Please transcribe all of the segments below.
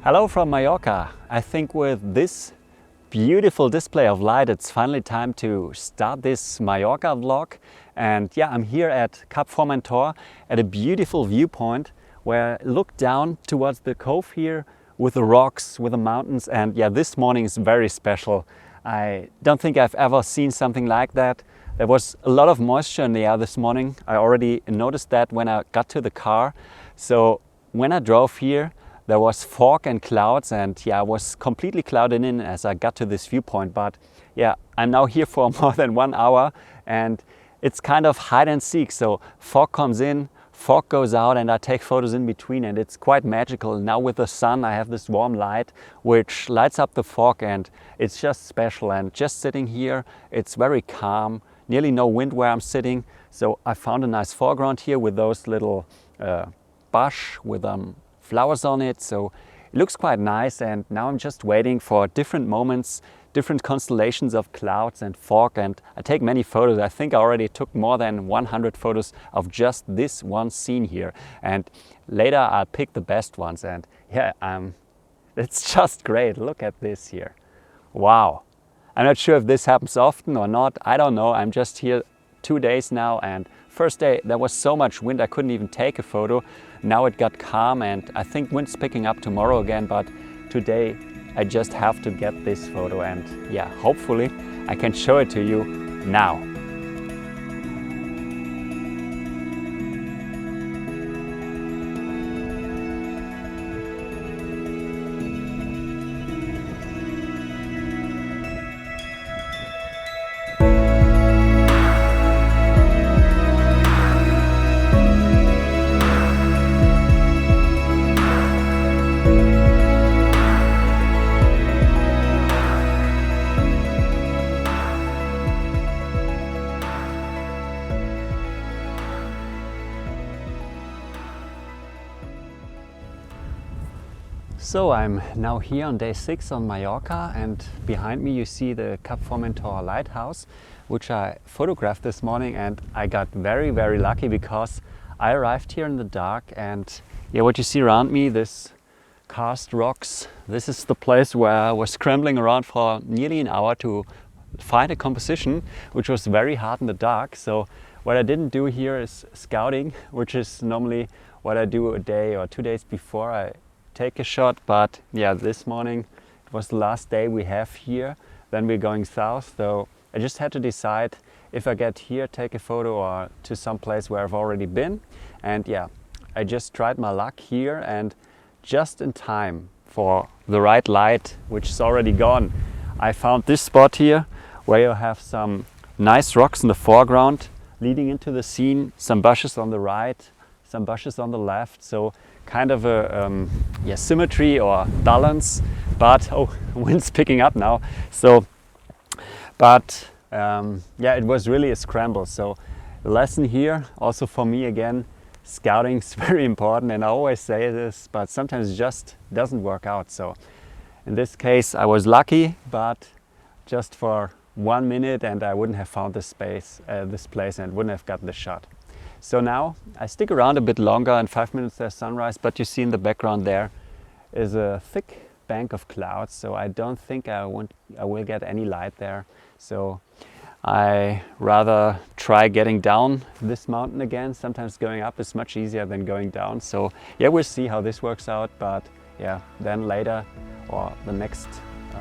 Hello from Mallorca. I think with this beautiful display of light, it's finally time to start this Mallorca vlog. And yeah, I'm here at Cap Formentor at a beautiful viewpoint where I look down towards the cove here with the rocks, with the mountains. And yeah, this morning is very special. I don't think I've ever seen something like that. There was a lot of moisture in the air this morning. I already noticed that when I got to the car. So when I drove here, there was fog and clouds, and yeah, I was completely clouded in as I got to this viewpoint. But yeah, I'm now here for more than 1 hour and it's kind of hide and seek. So fog comes in, fog goes out, and I take photos in between, and it's quite magical. Now with the sun, I have this warm light which lights up the fog, and it's just special. And just sitting here, it's very calm, nearly no wind where I'm sitting. So I found a nice foreground here with those little bush with flowers on it, so it looks quite nice. And now I'm just waiting for different moments, different constellations of clouds and fog, and I take many photos. I think I already took more than 100 photos of just this one scene here, and later I'll pick the best ones. And yeah, it's just great. Look at this here. Wow. I'm not sure if this happens often or not. I don't know. I'm just here 2 days now, and first day there was so much wind I couldn't even take a photo. Now it got calm, and I think wind's picking up tomorrow again, but today I just have to get this photo, and yeah, hopefully I can show it to you now. So I'm now here on day 6 on Mallorca, and behind me you see the Cap Formentor lighthouse, which I photographed this morning, and I got very lucky because I arrived here in the dark. And yeah, what you see around me, this cast rocks, this is the place where I was scrambling around for nearly an hour to find a composition, which was very hard in the dark. So what I didn't do here is scouting, which is normally what I do a day or 2 days before I take a shot. But yeah, this morning it was the last day we have here, then we're going south. So I just had to decide if I get here, take a photo, or to some place where I've already been. And yeah, I just tried my luck here, and just in time for the right light, which is already gone, I found this spot here where you have some nice rocks in the foreground leading into the scene, some bushes on the right, some bushes on the left. So kind of a symmetry or balance. But oh, wind's picking up now. So but yeah, it was really a scramble. So the lesson here also for me, again, scouting is very important, and I always say this, but sometimes it just doesn't work out. So in this case I was lucky, but just for 1 minute, and I wouldn't have found this place, and wouldn't have gotten the shot. So now I stick around a bit longer. In 5 minutes there's sunrise, but you see in the background there is a thick bank of clouds, so I don't think I will get any light there. So I rather try getting down this mountain again. Sometimes going up is much easier than going down. So yeah, we'll see how this works out. But yeah, then later, or the next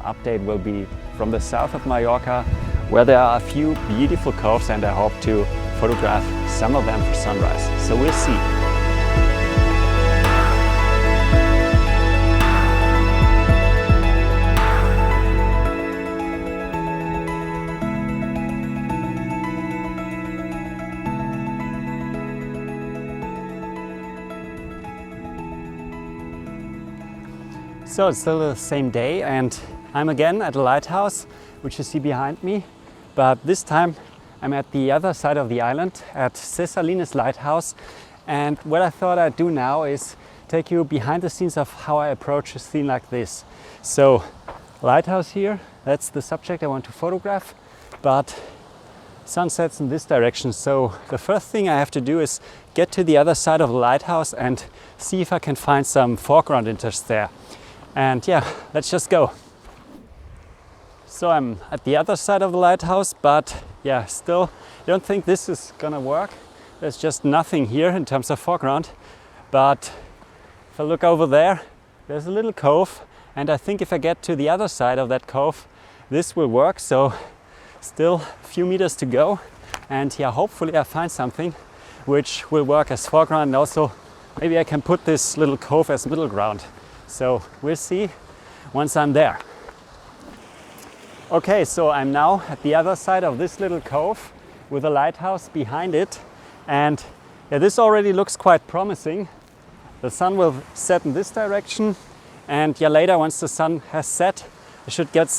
update will be from the south of Mallorca, where there are a few beautiful coves, and I hope to photograph some of them for sunrise. So we'll see. So it's still the same day, and I'm again at the lighthouse, which you see behind me, but this time I'm at the other side of the island at Ses Salines lighthouse. And what I thought I'd do now is take you behind the scenes of how I approach a scene like this. So lighthouse here, that's the subject I want to photograph, but sunsets in this direction. So the first thing I have to do is get to the other side of the lighthouse and see if I can find some foreground interest there. And yeah, let's just go. So I'm at the other side of the lighthouse, but yeah, still I don't think this is gonna work. There's just nothing here in terms of foreground. But if I look over there, there's a little cove, and I think if I get to the other side of that cove, this will work. So still a few meters to go, and yeah, hopefully I find something which will work as foreground, and also maybe I can put this little cove as middle ground. So we'll see once I'm there. Okay, so I'm now at the other side of this little cove with a lighthouse behind it, and yeah, this already looks quite promising. The sun will set in this direction, and yeah, later once the sun has set, I should get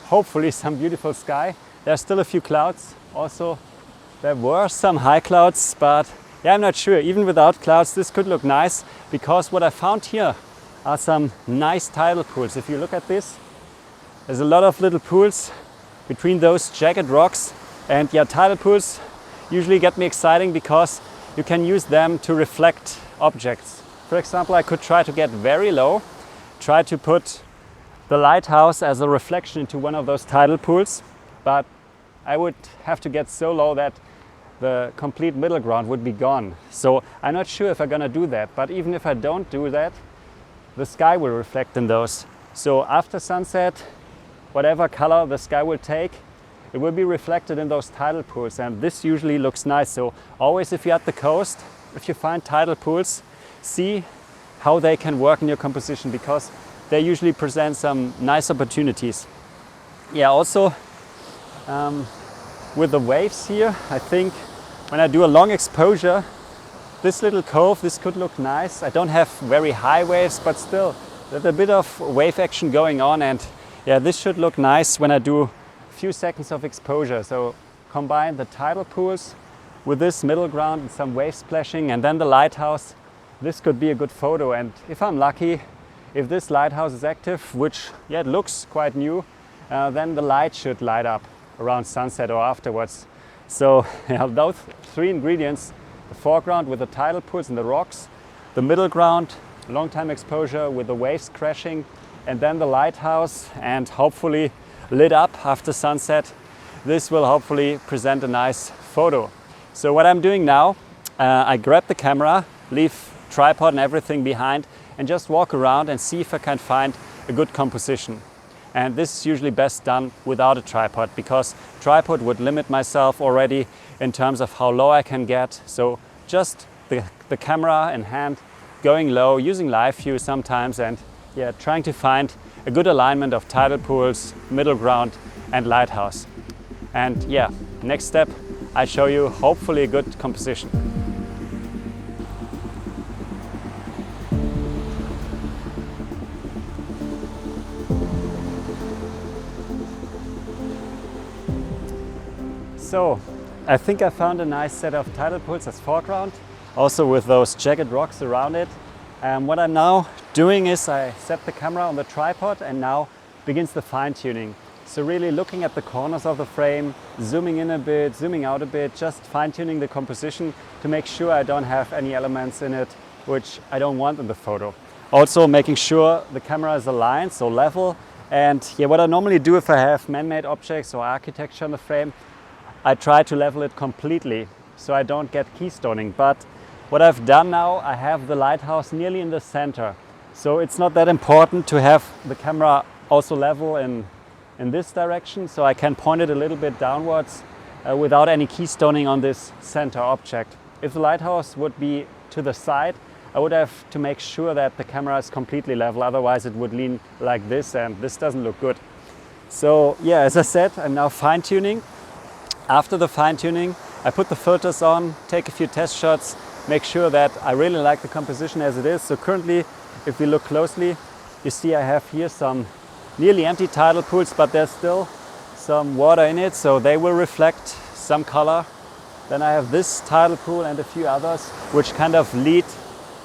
hopefully some beautiful sky. There's still a few clouds. Also, there were some high clouds, but yeah, I'm not sure. Even without clouds, this could look nice, because what I found here are some nice tidal pools. If you look at this, there's a lot of little pools between those jagged rocks, and yeah, tidal pools usually get me exciting because you can use them to reflect objects. For example, I could try to get very low, try to put the lighthouse as a reflection into one of those tidal pools, but I would have to get so low that the complete middle ground would be gone. So I'm not sure if I'm gonna do that, but even if I don't do that, the sky will reflect in those. So after sunset, whatever color the sky will take, it will be reflected in those tidal pools, and this usually looks nice. So always, if you're at the coast, if you find tidal pools, see how they can work in your composition, because they usually present some nice opportunities. Yeah, also with the waves here, I think when I do a long exposure, this little cove, this could look nice. I don't have very high waves, but still there's a bit of wave action going on, and yeah, this should look nice when I do a few seconds of exposure. So combine the tidal pools with this middle ground and some wave splashing, and then the lighthouse. This could be a good photo, and if I'm lucky, if this lighthouse is active, which yeah, it looks quite new, then the light should light up around sunset or afterwards. So yeah, those three ingredients, the foreground with the tidal pools and the rocks, the middle ground, long time exposure with the waves crashing, and then the lighthouse, and hopefully lit up after sunset, this will hopefully present a nice photo. So what I'm doing now, I grab the camera, leave tripod and everything behind, and just walk around and see if I can find a good composition. And this is usually best done without a tripod, because tripod would limit myself already in terms of how low I can get. So just the camera in hand, going low, using live view sometimes, and yeah, trying to find a good alignment of tidal pools, middle ground and lighthouse. And yeah, next step, I show you hopefully a good composition. So I think I found a nice set of tidal pools as foreground, also with those jagged rocks around it. What I'm now doing is I set the camera on the tripod, and now begins the fine tuning. So really looking at the corners of the frame, zooming in a bit, zooming out a bit, just fine tuning the composition to make sure I don't have any elements in it which I don't want in the photo. Also making sure the camera is aligned, so level. And yeah, what I normally do if I have man-made objects or architecture in the frame, I try to level it completely so I don't get keystoning. But what I've done now, I have the lighthouse nearly in the center. So it's not that important to have the camera also level in this direction, so I can point it a little bit downwards without any keystoning on this center object. If the lighthouse would be to the side, I would have to make sure that the camera is completely level, otherwise it would lean like this, and this doesn't look good. So yeah, as I said, I'm now fine tuning. After the fine tuning, I put the filters on, take a few test shots, make sure that I really like the composition as it is. So currently, if we look closely, you see I have here some nearly empty tidal pools, but there's still some water in it, so they will reflect some color. Then I have this tidal pool and a few others which kind of lead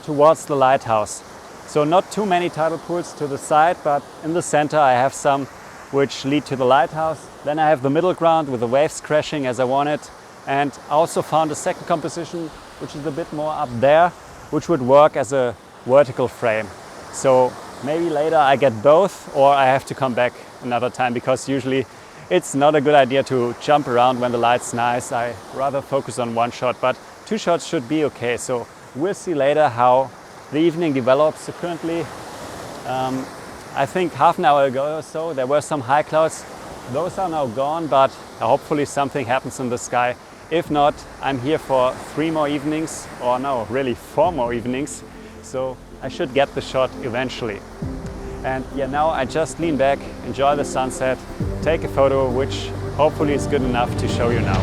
towards the lighthouse. So not too many tidal pools to the side, but in the center I have some which lead to the lighthouse. Then I have the middle ground with the waves crashing as I want it. And I also found a second composition which is a bit more up there, which would work as a vertical frame. So maybe later I get both or I have to come back another time, because usually it's not a good idea to jump around when the light's nice. I rather focus on one shot, but 2 shots should be okay. So we'll see later how the evening develops. So currently, I think half an hour ago or so, there were some high clouds. Those are now gone, but hopefully something happens in the sky. If not, I'm here for 3 more evenings, or no, really 4 more evenings. So I should get the shot eventually. And yeah, now I just lean back, enjoy the sunset, take a photo, which hopefully is good enough to show you now.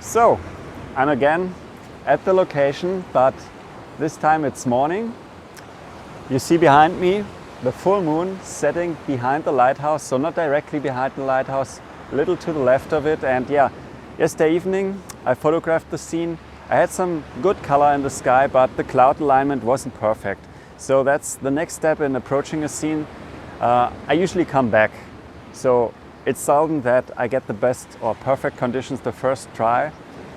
So, I'm again at the location, but this time it's morning. You see behind me the full moon setting behind the lighthouse, so not directly behind the lighthouse, a little to the left of it. And yeah, yesterday evening I photographed the scene. I had some good color in the sky, but the cloud alignment wasn't perfect. So that's the next step in approaching a scene. I usually come back. So it's seldom that I get the best or perfect conditions the first try.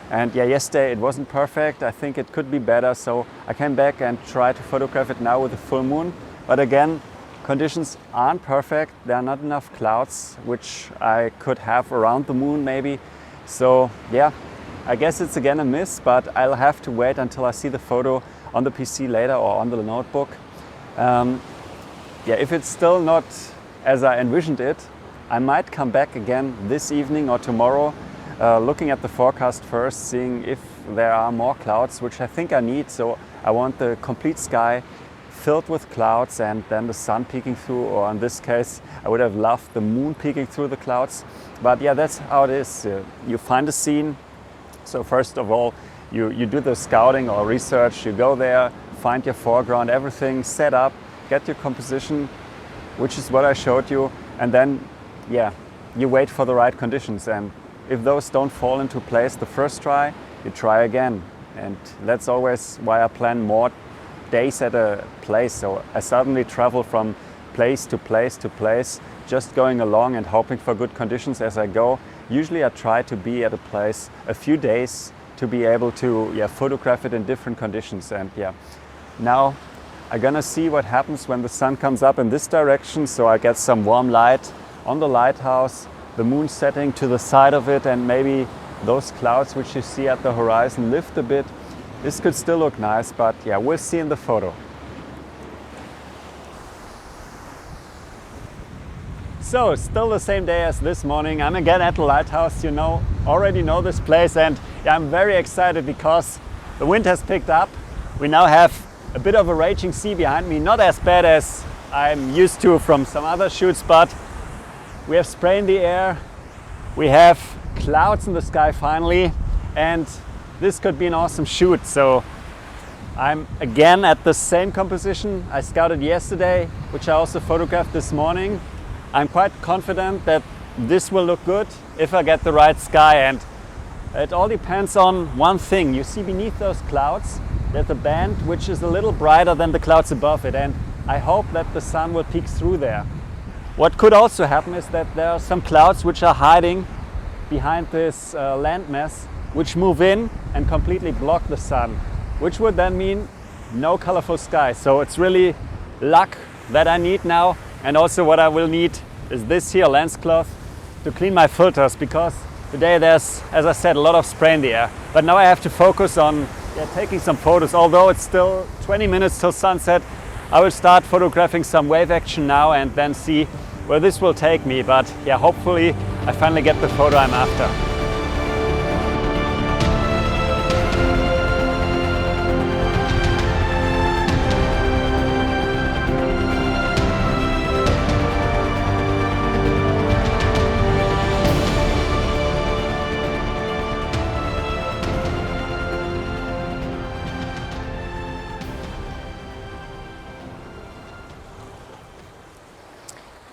And yeah, yesterday it wasn't perfect. I think it could be better. So I came back and tried to photograph it now with the full moon. But again, conditions aren't perfect. There are not enough clouds, which I could have around the moon maybe. So yeah, I guess it's again a miss, but I'll have to wait until I see the photo on the PC later or on the notebook. Yeah, if it's still not as I envisioned it, I might come back again this evening or tomorrow, looking at the forecast first, seeing if there are more clouds, which I think I need. So I want the complete sky filled with clouds and then the sun peeking through, or in this case, I would have loved the moon peeking through the clouds. But yeah, that's how it is. You find a scene. So first of all, you do the scouting or research, you go there, find your foreground, everything set up, get your composition, which is what I showed you, and then yeah, you wait for the right conditions, and if those don't fall into place the first try, you try again. And that's always why I plan more days at a place. So I suddenly travel from place to place to place, just going along and hoping for good conditions as I go. Usually I try to be at a place a few days to be able to photograph it in different conditions. And yeah, now I'm gonna see what happens when the sun comes up in this direction. So I get some warm light on the lighthouse, the moon setting to the side of it, and maybe those clouds which you see at the horizon lift a bit. This could still look nice, but yeah, we'll see in the photo. So, still the same day as this morning. I'm again at the lighthouse. You know, already know this place, and yeah, I'm very excited because the wind has picked up. We now have a bit of a raging sea behind me, not as bad as I'm used to from some other shoots, but we have spray in the air, we have clouds in the sky finally, and this could be an awesome shoot. So I'm again at the same composition I scouted yesterday, which I also photographed this morning. I'm quite confident that this will look good if I get the right sky, and it all depends on one thing. You see beneath those clouds, there's a band which is a little brighter than the clouds above it, and I hope that the sun will peek through there. What could also happen is that there are some clouds which are hiding behind this landmass, which move in and completely block the sun, which would then mean no colorful sky. So it's really luck that I need now, and also what I will need is this here lens cloth to clean my filters, because today there's, as I said, a lot of spray in the air. But now I have to focus on taking some photos. Although it's still 20 minutes till sunset, I will start photographing some wave action now and then see where this will take me. But yeah, hopefully I finally get the photo I'm after.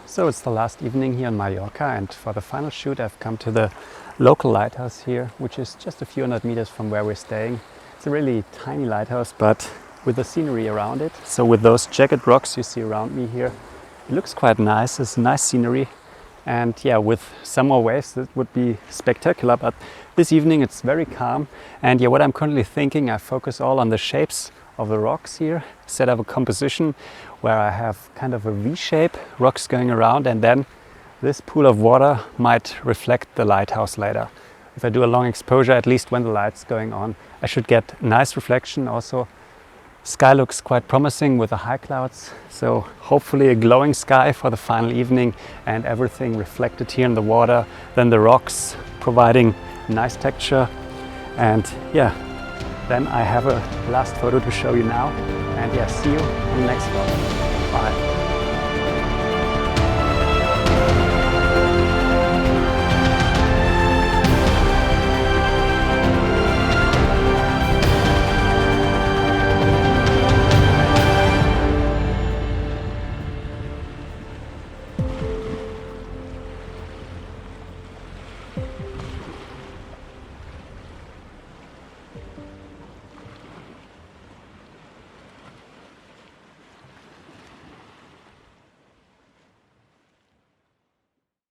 So it's the last evening here in Mallorca, and for the final shoot I've come to the local lighthouse here, which is just a few hundred meters from where we're staying. It's a really tiny lighthouse, but with the scenery around it. So with those jagged rocks you see around me here, it looks quite nice. It's a nice scenery, and yeah, with some more waves it would be spectacular, but this evening it's very calm. And yeah, what I'm currently thinking, I focus all on the shapes of the rocks here, set up a composition where I have kind of a V shape, rocks going around, and then this pool of water might reflect the lighthouse later. If I do a long exposure, at least when the light's going on, I should get nice reflection. Also, sky looks quite promising with the high clouds, so hopefully a glowing sky for the final evening and everything reflected here in the water, then the rocks providing nice texture. And yeah, then I have a last photo to show you now. And yeah, see you on the next vlog. Bye.